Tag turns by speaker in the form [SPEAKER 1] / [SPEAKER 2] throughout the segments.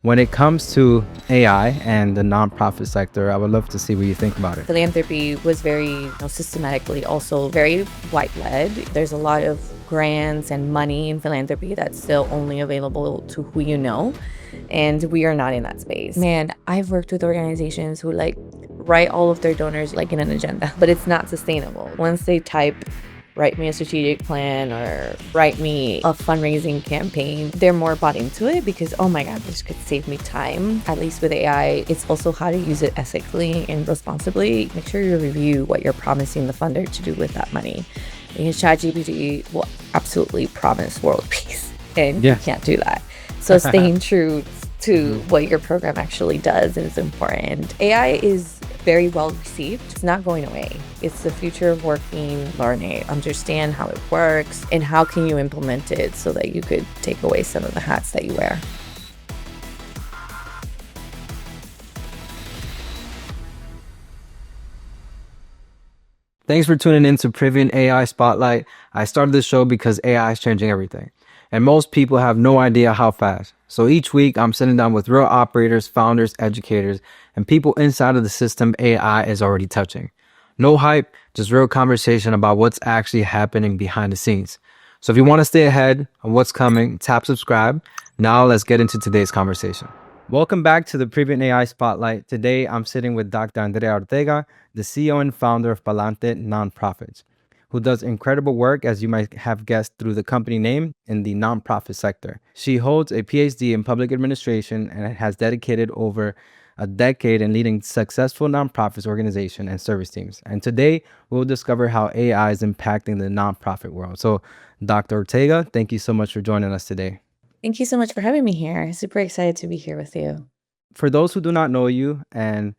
[SPEAKER 1] When it comes to AI and the nonprofit sector, I would love to see what you think about it.
[SPEAKER 2] Philanthropy was very systematically also very white-led. There's a lot of grants and money in philanthropy that's still only available to who you know, and we are not in that space. Man, I've worked with organizations who write all of their donors in an agenda, but it's not sustainable. Once they type write me a strategic plan or write me a fundraising campaign, they're more bought into it because, oh my God, this could save me time. At least with AI, it's also how to use it ethically and responsibly. Make sure you review what you're promising the funder to do with that money. Because ChatGPT will absolutely promise world peace, and you can't do that. So staying true to what your program actually does is important. AI is very well received. It's not going away. It's the future of working, learning, understand how it works, and how can you implement it so that you could take away some of the hats that you wear.
[SPEAKER 1] Thanks for tuning in to Privian AI Spotlight. I started this show because AI is changing everything, and most people have no idea how fast. So each week, I'm sitting down with real operators, founders, educators, and people inside of the system AI is already touching. No hype, just real conversation about what's actually happening behind the scenes. So if you want to stay ahead of what's coming, tap subscribe. Now let's get into today's conversation. Welcome back to the Privian AI Spotlight. Today, I'm sitting with Dr. Andrea Ortega, the CEO and founder of Palante Nonprofits, who does incredible work, as you might have guessed through the company name, in the nonprofit sector. She holds a PhD in public administration and has dedicated over a decade in leading successful nonprofits organization and service teams. And today, we'll discover how AI is impacting the nonprofit world. So, Dr. Ortega, thank you so much for joining us today.
[SPEAKER 2] Thank you so much for having me here. Super excited to be here with you.
[SPEAKER 1] For those who do not know you and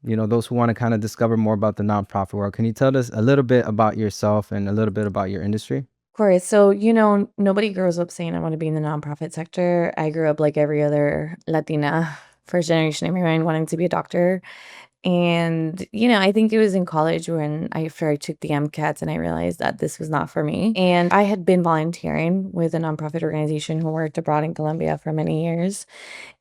[SPEAKER 1] those who want to kind of discover more about the nonprofit world, can you tell us a little bit about yourself and a little bit about your industry?
[SPEAKER 2] Of course. So, nobody grows up saying I want to be in the nonprofit sector. I grew up like every other Latina, first generation immigrant, wanting to be a doctor. And, I think it was in college when I took the MCATs and I realized that this was not for me. And I had been volunteering with a nonprofit organization who worked abroad in Colombia for many years.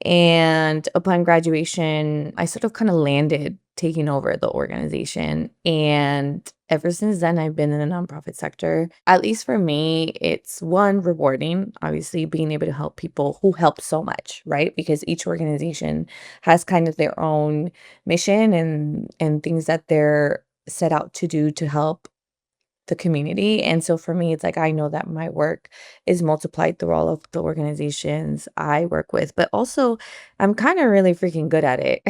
[SPEAKER 2] And upon graduation, I sort of kind of landed taking over the organization. And ever since then, I've been in the nonprofit sector. At least for me, it's one, rewarding, obviously, being able to help people who help so much, right? Because each organization has kind of their own mission and things that they're set out to do to help the community. And so for me, it's like I know that my work is multiplied through all of the organizations I work with, but also I'm kind of really freaking good at it.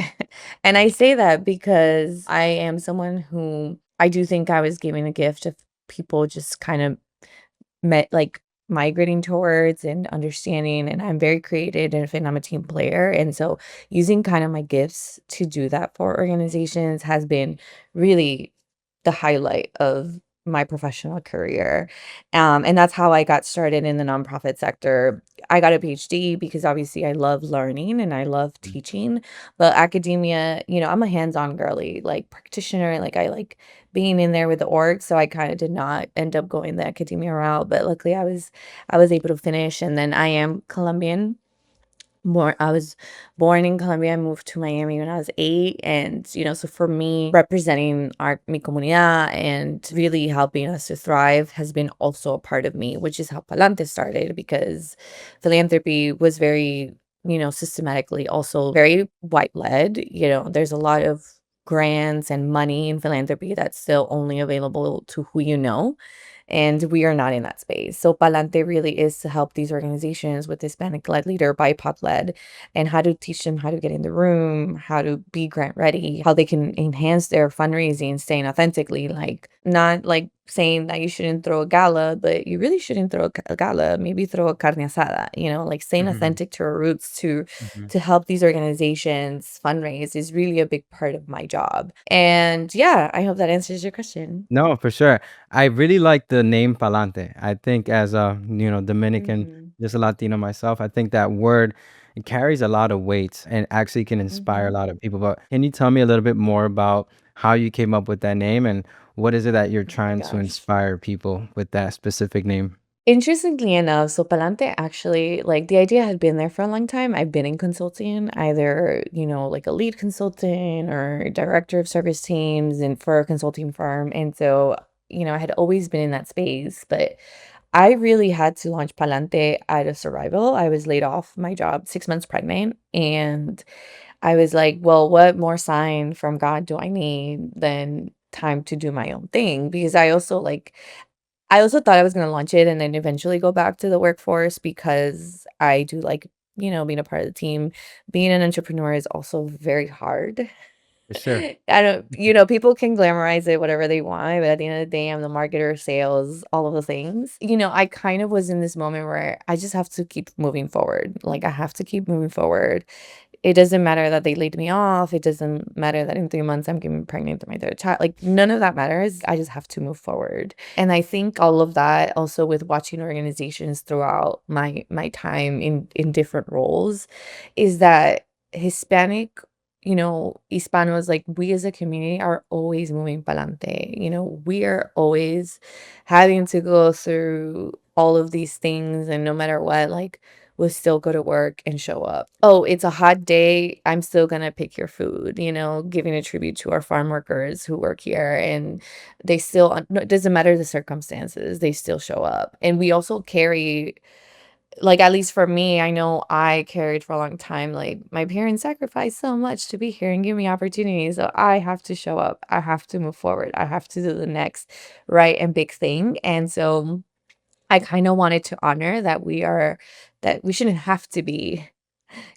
[SPEAKER 2] And I say that because I am someone who I do think I was given a gift of people just kind of migrating towards and understanding, and I'm very creative and I'm a team player. And so using kind of my gifts to do that for organizations has been really the highlight of my professional career. And that's how I got started in the nonprofit sector. I got a PhD because obviously I love learning and I love teaching, but academia, I'm a hands-on girly, practitioner, I like being in there with the org. So I kind of did not end up going the academia route, but luckily I was able to finish. And then I am Colombian. I was born in Colombia. I moved to Miami when I was 8. And, so for me, representing mi comunidad and really helping us to thrive has been also a part of me, which is how Palante started, because philanthropy was very, systematically also very white-led. There's a lot of grants and money in philanthropy that's still only available to who you know. And we are not in that space. So Palante really is to help these organizations with Hispanic-led leader, BIPOC-led, and how to teach them how to get in the room, how to be grant ready, how they can enhance their fundraising, staying authentically, not saying that you shouldn't throw a gala, but you really shouldn't throw a gala. Maybe throw a carne asada, staying authentic to our roots to help these organizations fundraise is really a big part of my job. And yeah, I hope that answers your question.
[SPEAKER 1] No, for sure. I really like the name Palante. I think as a, Dominican, just a Latino myself, I think that word it carries a lot of weight and actually can inspire a lot of people. But can you tell me a little bit more about how you came up with that name and what is it that you're
[SPEAKER 2] Oh my
[SPEAKER 1] trying to
[SPEAKER 2] gosh.
[SPEAKER 1] inspire people with that specific name?
[SPEAKER 2] Interestingly enough, so Palante actually, like the idea had been there for a long time. I've been in consulting, either, like a lead consultant or director of service teams and for a consulting firm. And so, I had always been in that space, but I really had to launch Palante out of survival. I was laid off my job 6 months pregnant. And I was like, well, what more sign from God do I need than time to do my own thing? Because I also thought I was gonna launch it and then eventually go back to the workforce because I do like, being a part of the team. Being an entrepreneur is also very hard.
[SPEAKER 1] For sure.
[SPEAKER 2] I don't, people can glamorize it whatever they want, but at the end of the day, I'm the marketer, sales, all of the things. I kind of was in this moment where I just have to keep moving forward. Like I have to keep moving forward. It doesn't matter that they laid me off. It doesn't matter that in 3 months I'm getting pregnant with my third child. Like none of that matters. I just have to move forward. And I think all of that also with watching organizations throughout my time in different roles is that Hispanic, Hispanos, like we as a community are always moving palante. We are always having to go through all of these things, and no matter what, like we'll still go to work and show up. Oh, it's a hot day. I'm still gonna pick your food, giving a tribute to our farm workers who work here. And they still, no, it doesn't matter the circumstances, they still show up. And we also carry, like, at least for me, I know I carried for a long time, like, my parents sacrificed so much to be here and give me opportunities, so I have to show up. I have to move forward. I have to do the next right and big thing. And so I kinda wanted to honor that we shouldn't have to be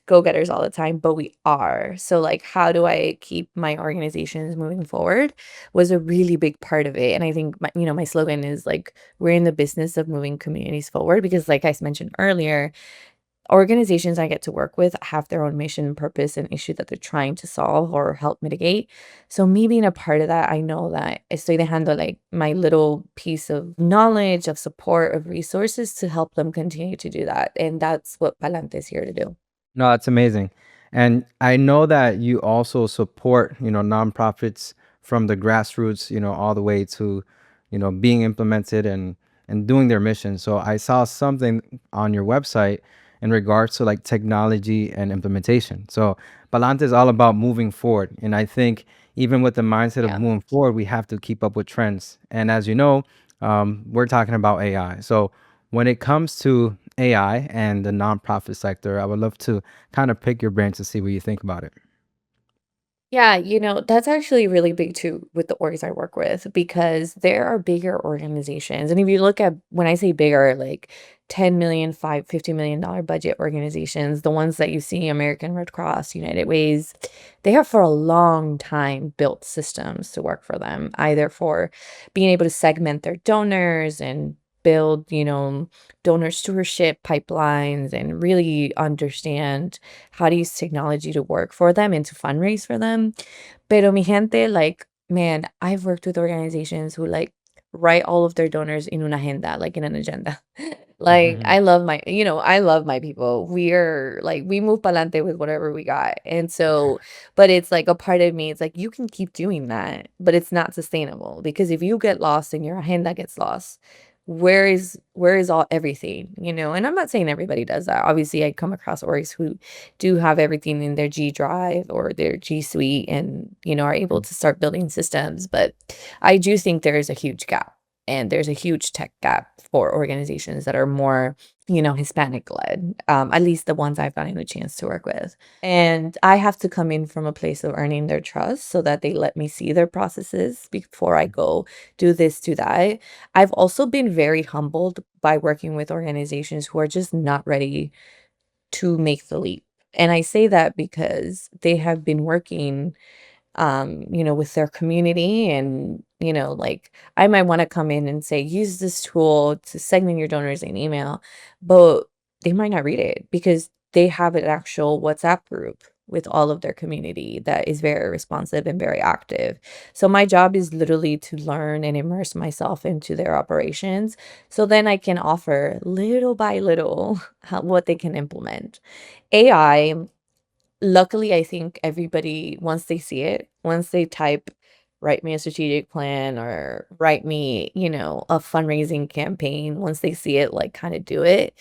[SPEAKER 2] go-getters all the time, but we are. So, like, how do I keep my organizations moving forward was a really big part of it. And I think my slogan is like, we're in the business of moving communities forward because, like I mentioned earlier, organizations I get to work with have their own mission, purpose, and issue that they're trying to solve or help mitigate. So me being a part of that, I know that estoy dejando like my little piece of knowledge, of support, of resources to help them continue to do that. And that's what Palante is here to do.
[SPEAKER 1] No, that's amazing. And I know that you also support, nonprofits from the grassroots, all the way to, being implemented and doing their mission. So I saw something on your website in regards to like technology and implementation. So Palante is all about moving forward. And I think even with the mindset of
[SPEAKER 2] Yeah.
[SPEAKER 1] moving forward, we have to keep up with trends. And as you know, we're talking about AI. So when it comes to AI and the nonprofit sector, I would love to kind of pick your brain to see what you think about it.
[SPEAKER 2] Yeah, that's actually really big too with the orgs I work with because there are bigger organizations. And if you look at when I say bigger, like 10 million, $50 million budget organizations, the ones that you see, American Red Cross, United Ways, they have for a long time built systems to work for them, either for being able to segment their donors and build, donor stewardship pipelines and really understand how to use technology to work for them and to fundraise for them. Pero mi gente, like, man, I've worked with organizations who like write all of their donors in una agenda, like in an agenda. Like
[SPEAKER 1] Mhm.
[SPEAKER 2] I love my people. We're like we move palante with whatever we got. And so, but it's like a part of me, it's like you can keep doing that, but it's not sustainable because if you get lost and your agenda gets lost, where is all everything, And I'm not saying everybody does that. Obviously, I come across orgs who do have everything in their G Drive or their G Suite and, are able to start building systems. But I do think there is a huge gap and there's a huge tech gap for organizations that are more, Hispanic led, at least the ones I've gotten a chance to work with. And I have to come in from a place of earning their trust so that they let me see their processes before I go do this, do that. I've also been very humbled by working with organizations who are just not ready to make the leap. And I say that because they have been working with their community and, like I might want to come in and say, use this tool to segment your donors in email, but they might not read it because they have an actual WhatsApp group with all of their community that is very responsive and very active. So my job is literally to learn and immerse myself into their operations so then I can offer little by little what they can implement. AI, luckily, I think everybody, once they see it, once they type write me a strategic plan or write me, a fundraising campaign. Once they see it, like, kind of do it,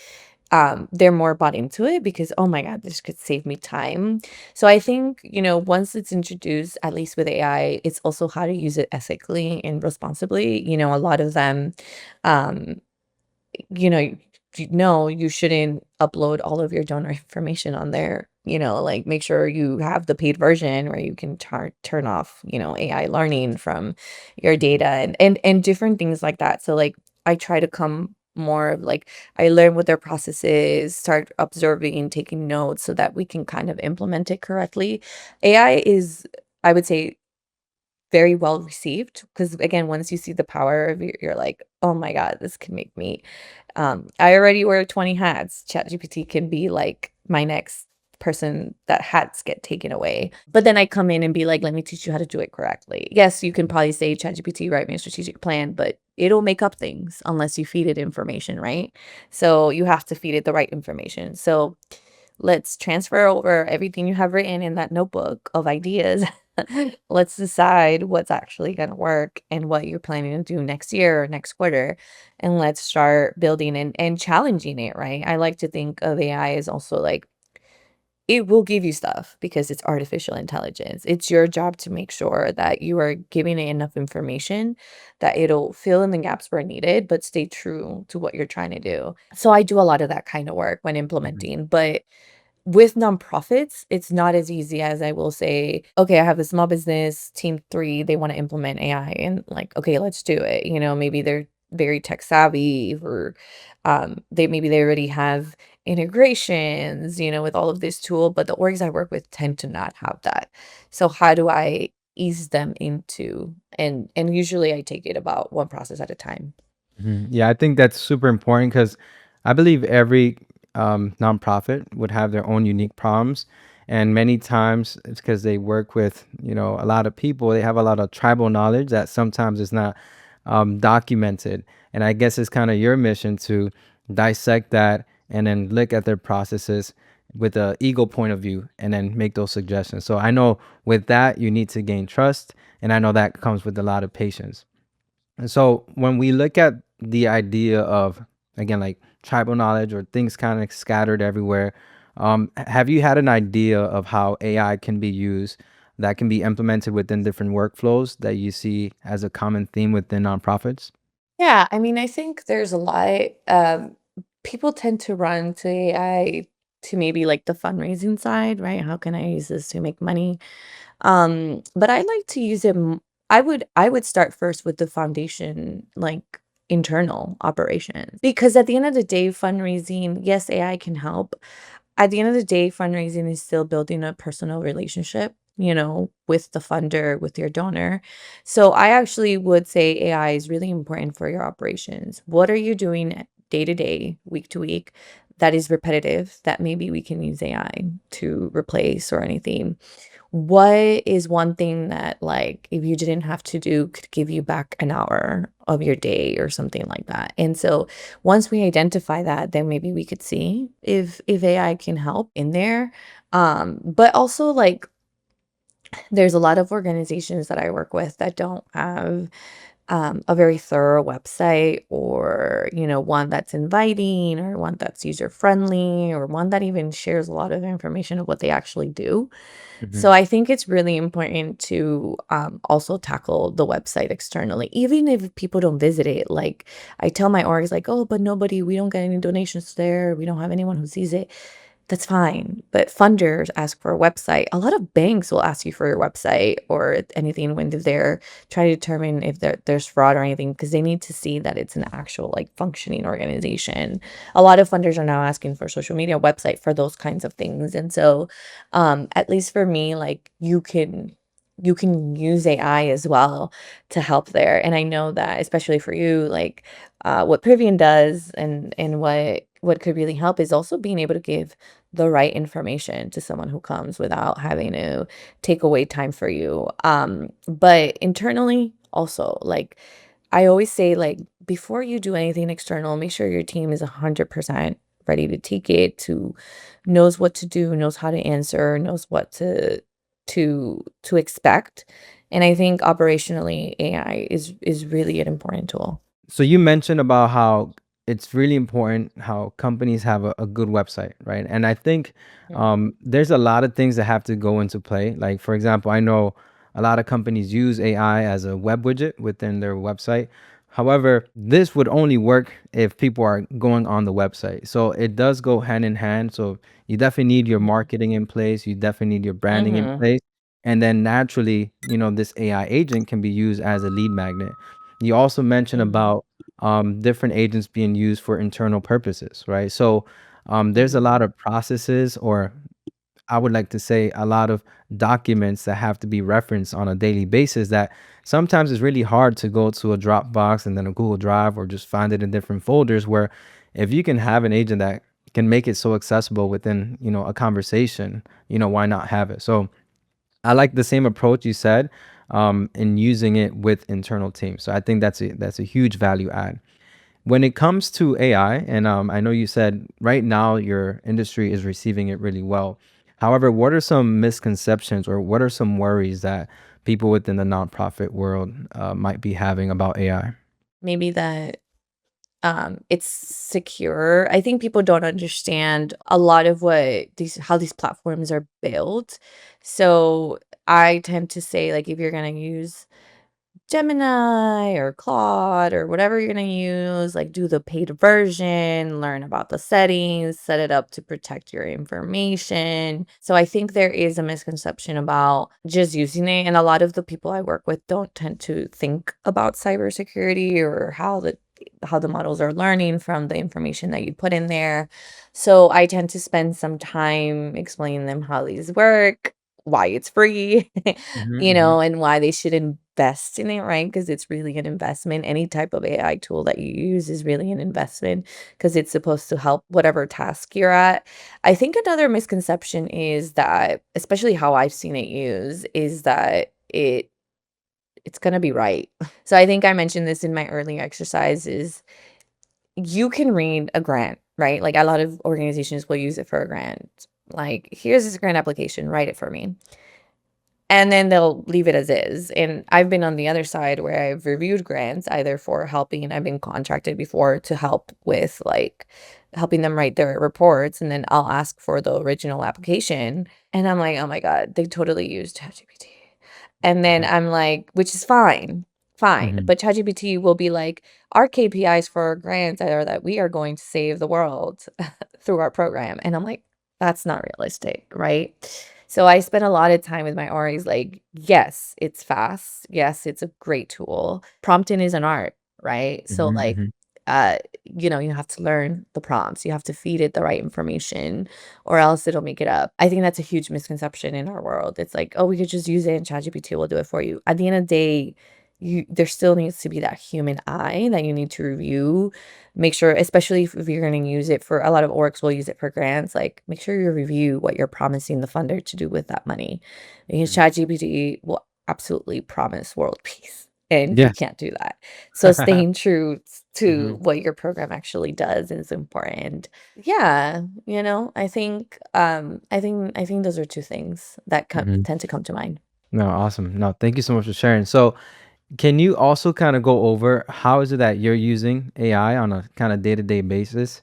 [SPEAKER 2] they're more bought into it because, oh my God, this could save me time. So I think, once it's introduced, at least with AI, it's also how to use it ethically and responsibly. A lot of them, um, you know, you shouldn't upload all of your donor information on there. Like, make sure you have the paid version where you can turn off, AI learning from your data and different things like that. So, like, I try to come more of like, I learn what their process is, start observing, taking notes so that we can kind of implement it correctly. AI is, I would say, very well received because, again, once you see the power of it, you're like, oh my God, this can make me, I already wear 20 hats. ChatGPT can be like my next person that hats get taken away. But then I come in and be like, let me teach you how to do it correctly. Yes, you can probably say, ChatGPT, write me a strategic plan, but it'll make up things unless you feed it information, right? So you have to feed it the right information. So let's transfer over everything you have written in that notebook of ideas. Let's decide what's actually going to work and what you're planning to do next year or next quarter. And let's start building and challenging it, right? I like to think of AI as also like, it will give you stuff because it's artificial intelligence. It's your job to make sure that you are giving it enough information that it'll fill in the gaps where needed, but stay true to what you're trying to do. So I do a lot of that kind of work when
[SPEAKER 1] Mhm.
[SPEAKER 2] implementing, but with nonprofits, it's not as easy as, I will say, okay, I have a small business, team 3, they wanna implement AI, and, like, okay, let's do it. Maybe they're very tech savvy, or, they already have integrations, with all of this tool, but the orgs I work with tend to not have that. So how do I ease them into, and usually I take it about one process at a time.
[SPEAKER 1] Mhm. Yeah, I think that's super important because I believe every nonprofit would have their own unique problems. And many times it's because they work with, a lot of people. They have a lot of tribal knowledge that sometimes is not documented. And I guess it's kind of your mission to dissect that and then look at their processes with a ego point of view and then make those suggestions. So I know with that, you need to gain trust. And I know that comes with a lot of patience. And so when we look at the idea of, again, like tribal knowledge or things kind of scattered everywhere, have you had an idea of how AI can be used that can be implemented within different workflows that you see as a common theme within nonprofits?
[SPEAKER 2] Yeah, I mean, I think there's a lot. People tend to run to AI to maybe like the fundraising side, right? How can I use this to make money? But I like to use it. I would start first with the foundation, like internal operations, because at the end of the day, fundraising, yes, AI can help. At the end of the day, fundraising is still building a personal relationship, with the funder, with your donor. So I actually would say AI is really important for your operations. What are you doing day to day, week to week, that is repetitive, that maybe we can use AI to replace or anything? What is one thing that, like, if you didn't have to do, could give you back an hour of your day or something like that? And so once we identify that, then maybe we could see if AI can help in there. But also, like, there's a lot of organizations that I work with that don't have a very thorough website, or one that's inviting, or one that's user friendly, or one that even shares a lot of information of what they actually do. So
[SPEAKER 1] Mhm.
[SPEAKER 2] I think it's really important to also tackle the website externally, even if people don't visit it. Like, I tell my orgs, like, oh, but we don't get any donations there. We don't have anyone who sees it. That's fine. But funders ask for a website. A lot of banks will ask you for your website or anything when they're trying to determine if there's fraud or anything, because they need to see that it's an actual, like, functioning organization. A lot of funders are now asking for social media website for those kinds of things. And so, at least for me, like, you can use AI as well to help there. And I know that, especially for you, like, what Privian does, and what could really help is also being able to give the right information to someone who comes without having to take away time for you. But internally also, like, I always say, like, before you do anything external, make sure your team is 100% ready to take it, to knows what to do, knows how to answer, knows what to expect. And I think operationally, AI is really an important tool.
[SPEAKER 1] So you mentioned about how it's really important how companies have a good website, right? And I think
[SPEAKER 2] Mm.
[SPEAKER 1] there's a lot of things that have to go into play. Like, for example, I know a lot of companies use AI as a web widget within their website. However, this would only work if people are going on the website. So it does go hand in hand. So you definitely need your marketing in place. You definitely need your branding in
[SPEAKER 2] Mhm.
[SPEAKER 1] place. And then naturally, this AI agent can be used as a lead magnet. You also mentioned
[SPEAKER 2] Mhm.
[SPEAKER 1] about different agents being used for internal purposes, right? So there's a
[SPEAKER 2] Mhm.
[SPEAKER 1] lot of processes, or I would like to say a lot of documents that have to be referenced on a daily basis that sometimes it's really hard to go to a Dropbox and then a Google Drive or just find it in different folders where if you can have an agent that can make it so accessible within, a conversation, why not have it? So I like the same approach you said in using it with internal teams. So I think that's a huge value add. When it comes to AI, and I know you said right now your industry is receiving it really well. However, what are some misconceptions or what are some worries that people within the nonprofit world might be having about AI?
[SPEAKER 2] Maybe that it's secure. I think people don't understand a lot of what these how these platforms are built. So I tend to say, like, if you're gonna use Gemini or Claude or whatever you're gonna use, like, do the paid version, learn about the settings, set it up to protect your information. So I think there is a misconception about just using it, and a lot of the people I work with don't tend to think about cybersecurity or how the models are learning from the information that you put in there. So I tend to spend some time explaining them how these work, why it's free,
[SPEAKER 1] Hmm.
[SPEAKER 2] and why they should invest in it, right? Because it's really an investment. Any type of AI tool that you use is really an investment because it's supposed to help whatever task you're at. I think another misconception is that, especially how I've seen it used, is that it's gonna be right. So I think I mentioned this in my earlier exercises. You can read a grant, right? Like, a lot of organizations will use it for a grant. Like, here's this grant application, write it for me. And then they'll leave it as is. And I've been on the other side where I've reviewed grants either for helping, I've been contracted before to help with, like, helping them write their reports, and then I'll ask for the original application, and I'm like, "Oh my god, they totally used ChatGPT." And then I'm like, which is fine, fine,
[SPEAKER 1] Hmm.
[SPEAKER 2] but ChatGPT will be like, "Our KPIs for our grants are that we are going to save the world through our program." And I'm like, "That's not realistic," right? So I spent a lot of time with my RAs like, yes, it's fast. Yes, it's a great tool. Prompting is an art, right? So, like,
[SPEAKER 1] Hmm.
[SPEAKER 2] uh, you have to learn the prompts. You have to feed it the right information or else it'll make it up. I think that's a huge misconception in our world. It's like, oh, we could just use it and ChatGPT will do it for you. At the end of the day, there still needs to be that human eye that you need to review. Make sure, especially if you're going to use it for a lot of orgs will use it for grants, like, make sure you review what you're promising the funder to do with that money. Because ChatGPT will absolutely promise world peace. And you
[SPEAKER 1] Yes.
[SPEAKER 2] can't do that. So staying true to
[SPEAKER 1] Hmm.
[SPEAKER 2] what your program actually does is important. Yeah, I think those are two things that
[SPEAKER 1] Hmm.
[SPEAKER 2] tend to come to mind.
[SPEAKER 1] No, awesome. No, thank you so much for sharing. So, can you also kind of go over how is it that you're using AI on a kind of day-to-day basis?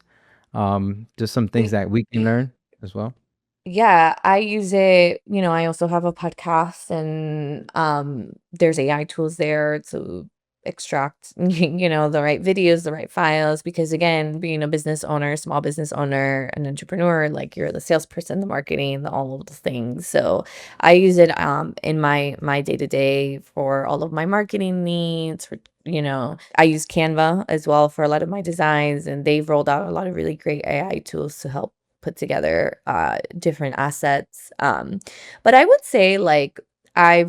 [SPEAKER 1] Just some things
[SPEAKER 2] Y-
[SPEAKER 1] that we can learn as well.
[SPEAKER 2] Yeah, I use it, I also have a podcast, and there's AI tools there to extract the right videos, the right files, because again, being a business owner, small business owner, an entrepreneur, like, you're the salesperson, the marketing, all of the things. So I use it in my day-to-day for all of my marketing needs, for I use Canva as well for a lot of my designs, and they've rolled out a lot of really great AI tools to help put together different assets. But I would say, like, I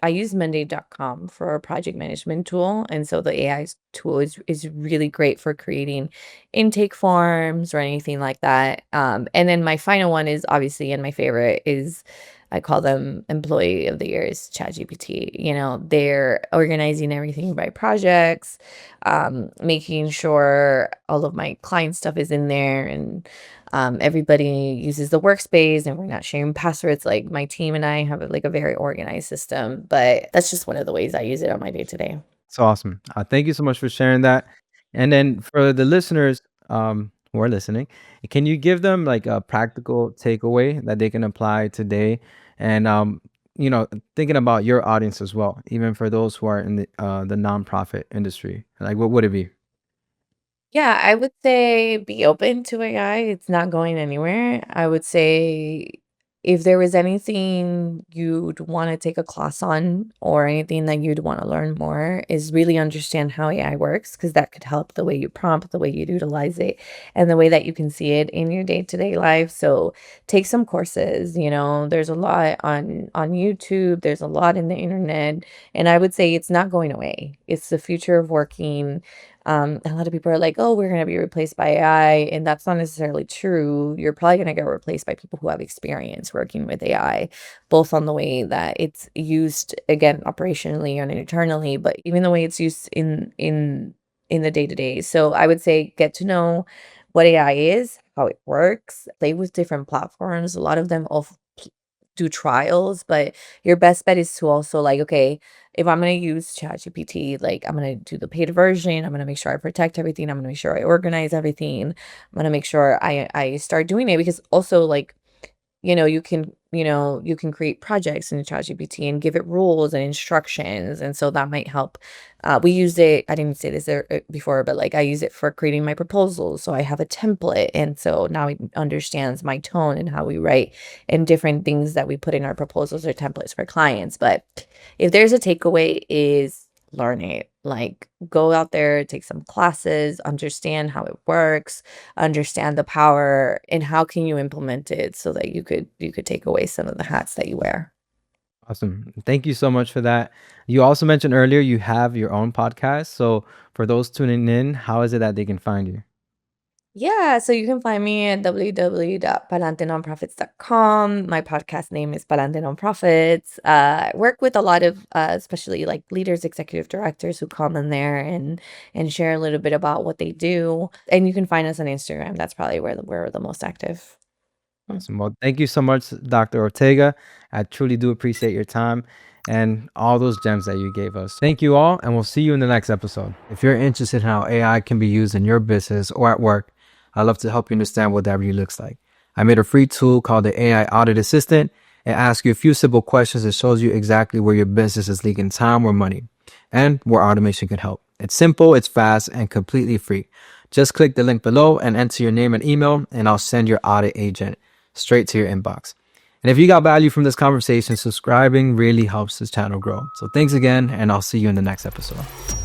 [SPEAKER 2] use Monday.com for a project management tool, and so the AI tool is really great for creating intake forms or anything like that. And then my final one is obviously, and my favorite is, I call them employee of the year, is ChatGPT. They're organizing everything by projects, making sure all of my client stuff is in there, and Everybody uses the workspace and we're not sharing passwords. Like my team and I have like a very organized system, but that's just one of the ways I use it on my day to day.
[SPEAKER 1] It's awesome. Thank you so much for sharing that. And then for the listeners who are listening, can you give them like a practical takeaway that they can apply today? And thinking about your audience as well, even for those who are in the nonprofit industry, like what would it be?
[SPEAKER 2] Yeah, I would say be open to AI. It's not going anywhere. I would say if there was anything you'd want to take a class on or anything that you'd want to learn more is really understand how AI works because that could help the way you prompt, the way you utilize it, and the way that you can see it in your day-to-day life. So take some courses, there's a lot on YouTube, there's a lot in the internet, and I would say it's not going away. It's the future of working. A lot of people are like, oh, we're going to be replaced by AI. And that's not necessarily true. You're probably going to get replaced by people who have experience working with AI, both on the way that it's used, again, operationally and internally, but even the way it's used in the day to day. So I would say get to know what AI is, how it works, play with different platforms. A lot of them do trials, but your best bet is to also like, okay, if I'm going to use ChatGPT, like I'm going to do the paid version. I'm going to make sure I protect everything. I'm going to make sure I organize everything. I'm going to make sure I start doing it because also like you can create projects in ChatGPT and give it rules and instructions. And so that might help. We use it, I didn't say this there before, but like I use it for creating my proposals. So I have a template. And so now it understands my tone and how we write and different things that we put in our proposals or templates for clients. But if there's a takeaway is learn it. Like go out there, take some classes, understand how it works, understand the power, and how can you implement it so that you could take away some of the hats that you wear.
[SPEAKER 1] Awesome. Thank you so much for that. You also mentioned earlier you have your own podcast. So for those tuning in, how is it that they can find you?
[SPEAKER 2] Yeah, so you can find me at www.palantenonprofits.com. My podcast name is Palante Nonprofits. I work with a lot of especially like leaders, executive directors who come in there and share a little bit about what they do. And you can find us on Instagram. That's probably where we're the most active.
[SPEAKER 1] Awesome. Well, thank you so much, Dr. Ortega. I truly do appreciate your time and all those gems that you gave us. Thank you all, and we'll see you in the next episode. If you're interested in how AI can be used in your business or at work, I'd love to help you understand what that really looks like. I made a free tool called the AI Audit Assistant. It asks you a few simple questions that shows you exactly where your business is leaking time or money and where automation can help. It's simple, it's fast, and completely free. Just click the link below and enter your name and email, and I'll send your audit agent straight to your inbox. And if you got value from this conversation, subscribing really helps this channel grow. So thanks again, and I'll see you in the next episode.